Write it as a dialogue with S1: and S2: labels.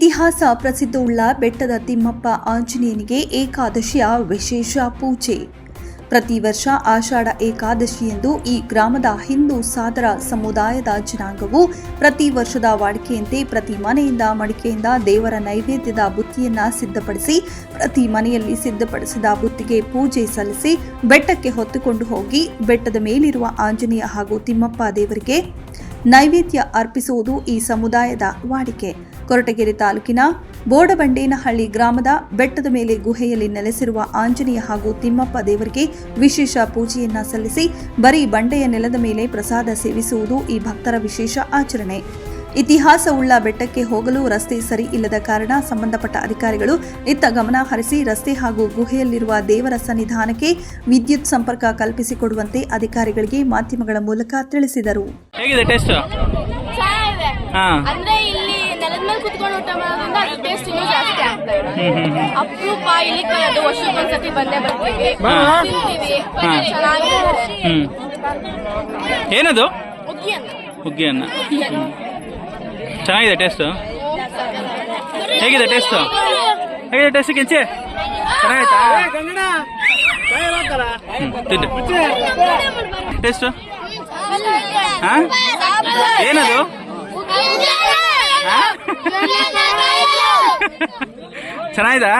S1: ಇತಿಹಾಸ ಪ್ರಸಿದ್ಧವುಳ್ಳ ಬೆಟ್ಟದ ತಿಮ್ಮಪ್ಪ ಆಂಜನೇಯನಿಗೆ ಏಕಾದಶಿಯ ವಿಶೇಷ ಪೂಜೆ. ಪ್ರತಿ ವರ್ಷ ಆಷಾಢ ಏಕಾದಶಿಯಂದು ಈ ಗ್ರಾಮದ ಹಿಂದೂ ಸಾದರ ಸಮುದಾಯದ ಜನಾಂಗವು ಪ್ರತಿ ವರ್ಷದ ವಾಡಿಕೆಯಂತೆ ಪ್ರತಿ ಮನೆಯಿಂದ ಮಡಿಕೆಯಿಂದ ದೇವರ ನೈವೇದ್ಯದ ಬುತ್ತಿಯನ್ನ ಸಿದ್ಧಪಡಿಸಿ ಪ್ರತಿ ಮನೆಯಲ್ಲಿ ಸಿದ್ಧಪಡಿಸಿದ ಬುತ್ತಿಗೆ ಪೂಜೆ ಸಲ್ಲಿಸಿ ಬೆಟ್ಟಕ್ಕೆ ಹೊತ್ತುಕೊಂಡು ಹೋಗಿ ಬೆಟ್ಟದ ಮೇಲಿರುವ ಆಂಜನೇಯ ಹಾಗೂ ತಿಮ್ಮಪ್ಪ ದೇವರಿಗೆ ನೈವೇದ್ಯ ಅರ್ಪಿಸುವುದು ಈ ಸಮುದಾಯದ ವಾಡಿಕೆ. ಕೊರಟಗೆರೆ ತಾಲೂಕಿನ ಬೋಡಬಂಡೇನಹಳ್ಳಿ ಗ್ರಾಮದ ಬೆಟ್ಟದ ಮೇಲೆ ಗುಹೆಯಲ್ಲಿ ನೆಲೆಸಿರುವ ಆಂಜನೇಯ ಹಾಗೂ ತಿಮ್ಮಪ್ಪ ದೇವರಿಗೆ ವಿಶೇಷ ಪೂಜೆಯನ್ನ ಸಲ್ಲಿಸಿ ಬರೀ ಬಂಡೆಯ ನೆಲದ ಮೇಲೆ ಪ್ರಸಾದ ಸೇವಿಸುವುದು ಈ ಭಕ್ತರ ವಿಶೇಷ ಆಚರಣೆ. ಇತಿಹಾಸವುಳ್ಳ ಬೆಟ್ಟಕ್ಕೆ ಹೋಗಲು ರಸ್ತೆ ಸರಿ ಇಲ್ಲದ ಕಾರಣ ಸಂಬಂಧಪಟ್ಟ ಅಧಿಕಾರಿಗಳು ಇತ್ತ ಗಮನ ಹರಿಸಿ ರಸ್ತೆ ಹಾಗೂ ಗುಹೆಯಲ್ಲಿರುವ ದೇವರ ಸನ್ನಿಧಾನಕ್ಕೆ ವಿದ್ಯುತ್ ಸಂಪರ್ಕ ಕಲ್ಪಿಸಿಕೊಡುವಂತೆ ಅಧಿಕಾರಿಗಳಿಗೆ ಮಾಧ್ಯಮಗಳ ಮೂಲಕ ತಿಳಿಸಿದರು.
S2: ಹೇಗಿದೆ ಟೇಸ್ಟ್?
S3: ಅಂದ್ರೆ ಇಲ್ಲಿ ನೆಲದ ಮೇಲೆ ಕುತ್ಕೊಂಡು ಊಟ ಮಾಡೋದ್ರಿಂದ ಅದು ಟೇಸ್ಟ್ ಇನ್ನೂ ಜಾಸ್ತಿ ಆಗ್ತಾ ಇದೆ. ಅಪರೂಪ ಇಲ್ಲಿ ಕಳೆದು ವರ್ಷಕ್ಕೊಂದ್ಸತಿ ಬಂದೇ ಬರ್ತೀವಿ, ತಿಂತೀವಿ, ಚೆನ್ನಾಗಿದೆ.
S2: ಏನದು?
S3: ಹುಗ್ಗಿ ಅನ್ನ
S2: ಚೆನ್ನಾಗಿದೆ ಟೇಸ್ಟ್. ಹೇಗಿದೆ ಟೇಸ್ಟ್? ಹೇಗಿದೆ ಟೇಸ್ಟ್ ಕೆಂಚೆ? ಚೆನ್ನಾಯ್ತಾ? ಟೇಸ್ಟ್ ಏನದು? ಚೆನ್ನಾಯ್ತಾ?